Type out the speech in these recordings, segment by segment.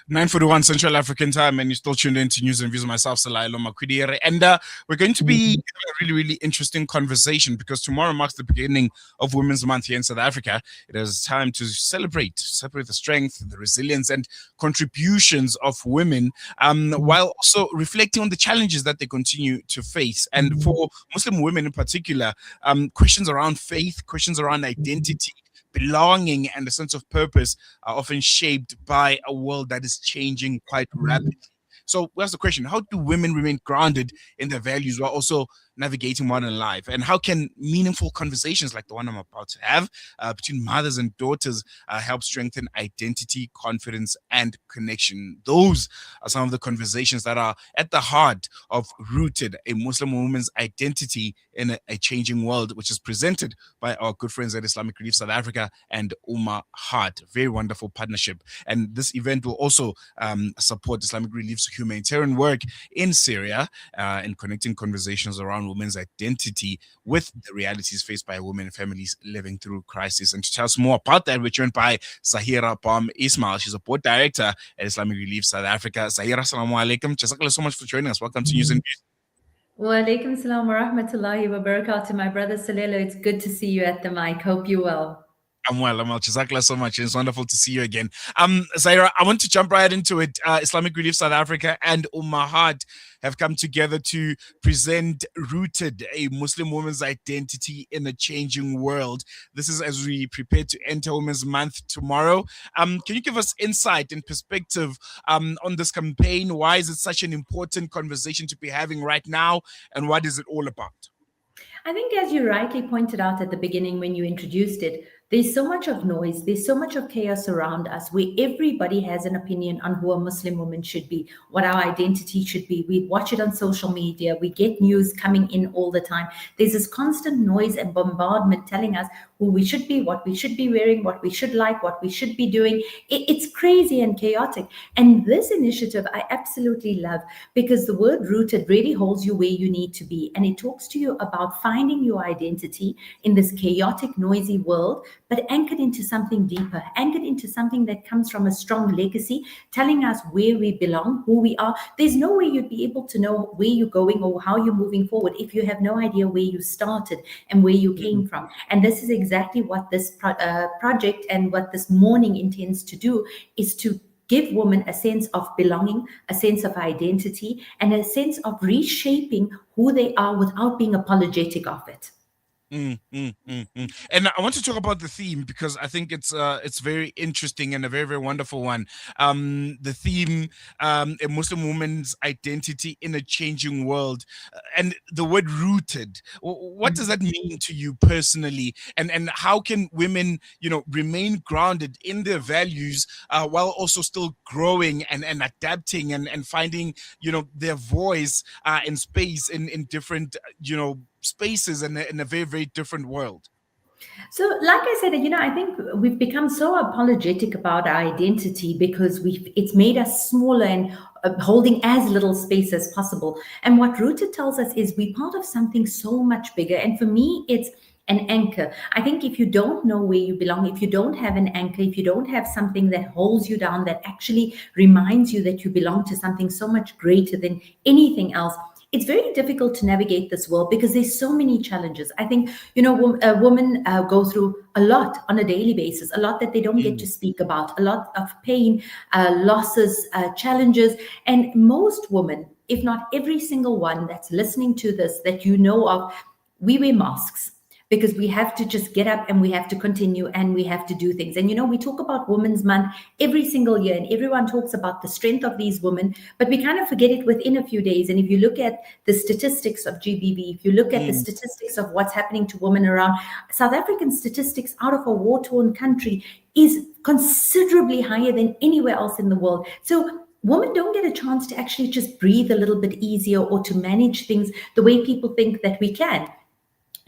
9:41 Central African time, and you're still tuned in to News and Views with myself, Salailo Makwidire. And we're going to be having a really, really interesting conversation because tomorrow marks the beginning of Women's Month here in South Africa. It is time to celebrate the strength, the resilience, and contributions of women, while also reflecting on the challenges that they continue to face. And for Muslim women in particular, questions around faith, questions around identity, belonging, and a sense of purpose are often shaped by a world that is changing quite rapidly. So what's the question? How do women remain grounded in their values while also navigating modern life? And how can meaningful conversations like the one I'm about to have between mothers and daughters help strengthen identity, confidence, and connection? Those are some of the conversations that are at the heart of Rooted, a Muslim woman's identity in a changing world, which is presented by our good friends at Islamic Relief South Africa and Ummah Heart. Very wonderful partnership. And this event will also support Islamic Relief's humanitarian work in Syria and connecting conversations around women's identity with the realities faced by women and families living through crisis. And to tell us more about that, we're joined by Zaheerah Bham Ismail. She's a board director at Islamic Relief South Africa. Zaheerah, assalamu alaikum. Jazakallah so much for joining us. Welcome to News and Views. Wa alaikum salam wa rahmatullahi wa barakatuh. My brother Salelo, it's good to see you at the mic. Hope you're well. I'm well. Jazakallah so much. It's wonderful to see you again. Zaheerah, I want to jump right into it. Islamic Relief South Africa and Ummah Heart have come together to present Rooted, a Muslim woman's identity in a changing world. This is as we prepare to enter Women's Month tomorrow. Can you give us insight and perspective on this campaign? Why is it such an important conversation to be having right now? And what is it all about? I think, as you rightly pointed out at the beginning when you introduced it, there's so much of noise, there's so much of chaos around us where everybody has an opinion on who a Muslim woman should be, what our identity should be. We watch it on social media, we get news coming in all the time. There's this constant noise and bombardment telling us who we should be, what we should be wearing, what we should like, what we should be doing. It's crazy and chaotic. And this initiative I absolutely love because the word Rooted really holds you where you need to be. And it talks to you about finding your identity in this chaotic, noisy world, but anchored into something deeper, anchored into something that comes from a strong legacy, telling us where we belong, who we are. There's no way you'd be able to know where you're going or how you're moving forward if you have no idea where you started and where you came from. And this is exactly what this project and what this morning intends to do, is to give women a sense of belonging, a sense of identity, and a sense of reshaping who they are without being apologetic of it. And I want to talk about the theme because I think it's very interesting and a very, very wonderful one. The theme, a Muslim woman's identity in a changing world, and the word rooted. What does that mean to you personally? And how can women, remain grounded in their values while also still growing and adapting and finding, their voice in space in different, spaces in a very, very different world? So, like I said, I think we've become so apologetic about our identity because it's made us smaller and holding as little space as possible. And what Rooted tells us is we're part of something so much bigger. And for me, it's an anchor. I think if you don't know where you belong, if you don't have an anchor, if you don't have something that holds you down, that actually reminds you that you belong to something so much greater than anything else, it's very difficult to navigate this world because there's so many challenges. I think, women go through a lot on a daily basis, a lot that they don't get to speak about, a lot of pain, losses, challenges. And most women, if not every single one that's listening to this that you know of, we wear masks, because we have to just get up and we have to continue and we have to do things. And, we talk about Women's Month every single year and everyone talks about the strength of these women, but we kind of forget it within a few days. And if you look at the statistics of GBV, if you look at the statistics of what's happening to women around, South African statistics out of a war-torn country is considerably higher than anywhere else in the world. So women don't get a chance to actually just breathe a little bit easier or to manage things the way people think that we can.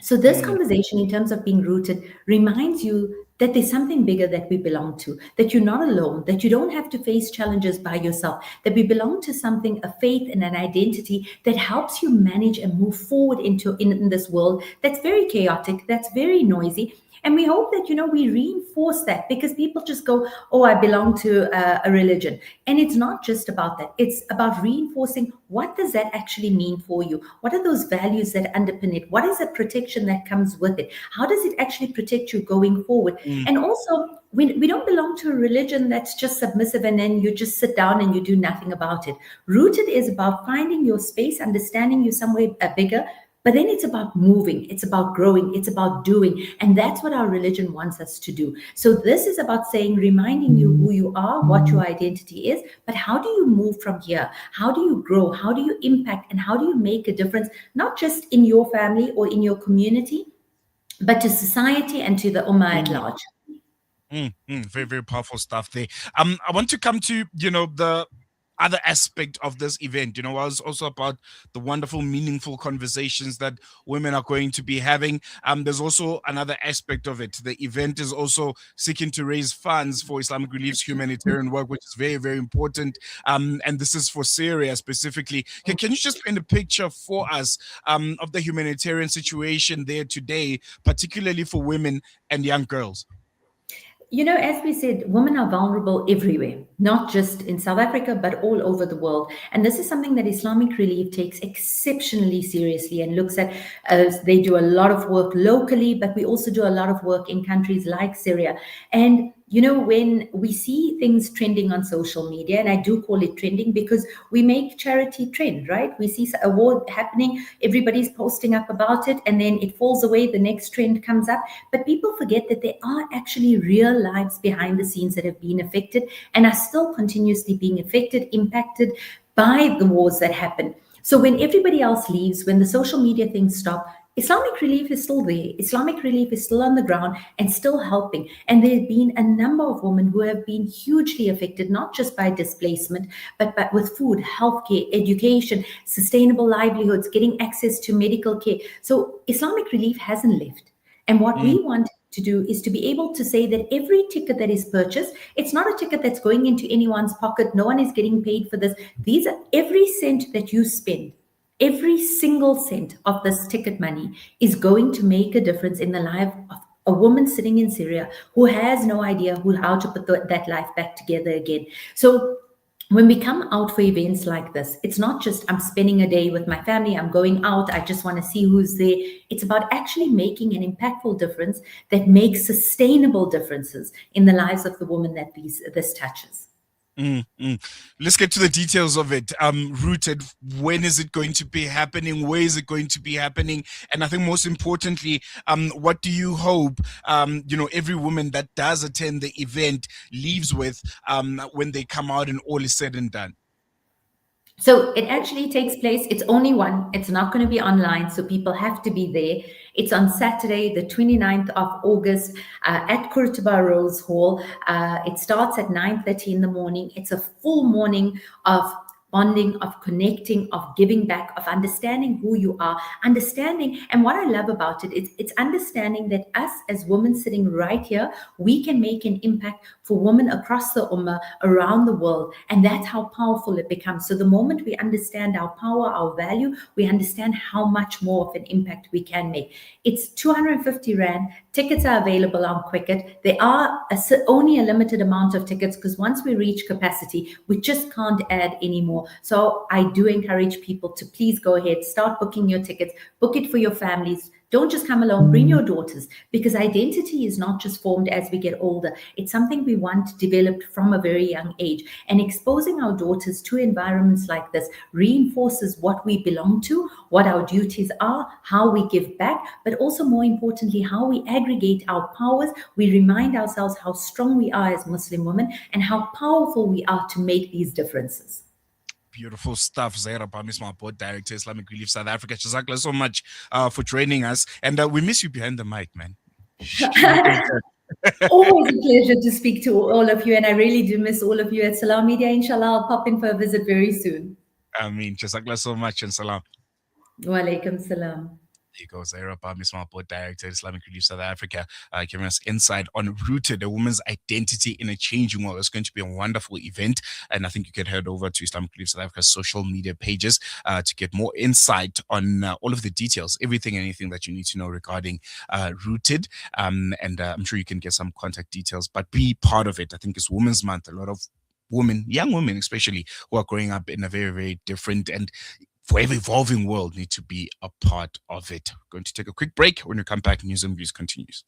So this conversation, in terms of being rooted, reminds you that there's something bigger that we belong to, that you're not alone, that you don't have to face challenges by yourself, that we belong to something, a faith and an identity that helps you manage and move forward in this world that's very chaotic, that's very noisy. And we hope that, we reinforce that, because people just go, oh, I belong to a religion. And it's not just about that. It's about reinforcing, what does that actually mean for you? What are those values that underpin it? What is the protection that comes with it? How does it actually protect you going forward? Mm, And also, we don't belong to a religion that's just submissive and then you just sit down and you do nothing about it. Rooted is about finding your space, understanding you somewhere bigger, but then it's about moving, it's about growing, it's about doing. And that's what our religion wants us to do. So this is about saying, reminding you who you are, what your identity is, but how do you move from here? How do you grow? How do you impact? And how do you make a difference, not just in your family or in your community, but to society and to the ummah at mm. large? Very, very powerful stuff there. I want to come to, the other aspect of this event. Was also about the wonderful, meaningful conversations that women are going to be having. There's also another aspect of it. The event is also seeking to raise funds for Islamic Relief's humanitarian work, which is very, very important. And this is for Syria specifically. Can you just paint a picture for us of the humanitarian situation there today, particularly for women and young girls? As we said, women are vulnerable everywhere, not just in South Africa, but all over the world. And this is something that Islamic Relief takes exceptionally seriously and looks at. They do a lot of work locally, but we also do a lot of work in countries like Syria. And when we see things trending on social media, and I do call it trending because we make charity trend, right? We see a war happening, everybody's posting up about it, and then it falls away, the next trend comes up. But people forget that there are actually real lives behind the scenes that have been affected and are still continuously being affected, impacted by the wars that happen. So when everybody else leaves, when the social media things stop, Islamic Relief is still there. Islamic Relief is still on the ground and still helping. And there have been a number of women who have been hugely affected, not just by displacement, but with food, healthcare, education, sustainable livelihoods, getting access to medical care. So Islamic Relief hasn't left. And what we want to do is to be able to say that every ticket that is purchased, it's not a ticket that's going into anyone's pocket. No one is getting paid for this. These are every cent that you spend. Every single cent of this ticket money is going to make a difference in the life of a woman sitting in Syria who has no idea how to put that life back together again. So when we come out for events like this, it's not just I'm spending a day with my family, I'm going out, I just want to see who's there. It's about actually making an impactful difference that makes sustainable differences in the lives of the woman that this touches. Let's get to the details of it. Rooted, when is it going to be happening? Where is it going to be happening? And I think most importantly, what do you hope, every woman that does attend the event leaves with when they come out and all is said and done? So it actually takes place. It's only one. It's not going to be online. So people have to be there. It's on Saturday, the 29th of August at Kurtuba Rose Hall. It starts at 9:30 in the morning. It's a full morning of bonding, of connecting, of giving back, of understanding who you are, understanding. And what I love about it, it's understanding that us as women sitting right here, we can make an impact for women across the ummah, around the world. And that's how powerful it becomes. So the moment we understand our power, our value, we understand how much more of an impact we can make. It's 250 Rand. Tickets are available on Quicket. There are only a limited amount of tickets because once we reach capacity, we just can't add any more. So I do encourage people to please go ahead, start booking your tickets, book it for your families. Don't just come alone, bring your daughters, because identity is not just formed as we get older. It's something we want developed from a very young age. And exposing our daughters to environments like this reinforces what we belong to, what our duties are, how we give back, but also more importantly, how we aggregate our powers. We remind ourselves how strong we are as Muslim women and how powerful we are to make these differences. Beautiful stuff. Zaheerah Bham, Ismail, Board Director, Islamic Relief South Africa. Jazakallah so much for joining us. And we miss you behind the mic, man. Always a pleasure to speak to all of you. And I really do miss all of you at Salam Media. Inshallah, I'll pop in for a visit very soon. I mean, Jazakallah so much and salam. Wa alaikum salam. There you go, Zaheerah Bham, Ismail, board director, Islamic Relief South Africa, giving us insight on Rooted, a woman's identity in a changing world. It's going to be a wonderful event, and I think you can head over to Islamic Relief South Africa's social media pages to get more insight on all of the details, everything and anything that you need to know regarding Rooted. And I'm sure you can get some contact details, but be part of it. I think it's Women's Month. A lot of women, young women especially, who are growing up in a very, very different and forever evolving world need to be a part of it. We're going to take a quick break. When we come back, News and Views continues.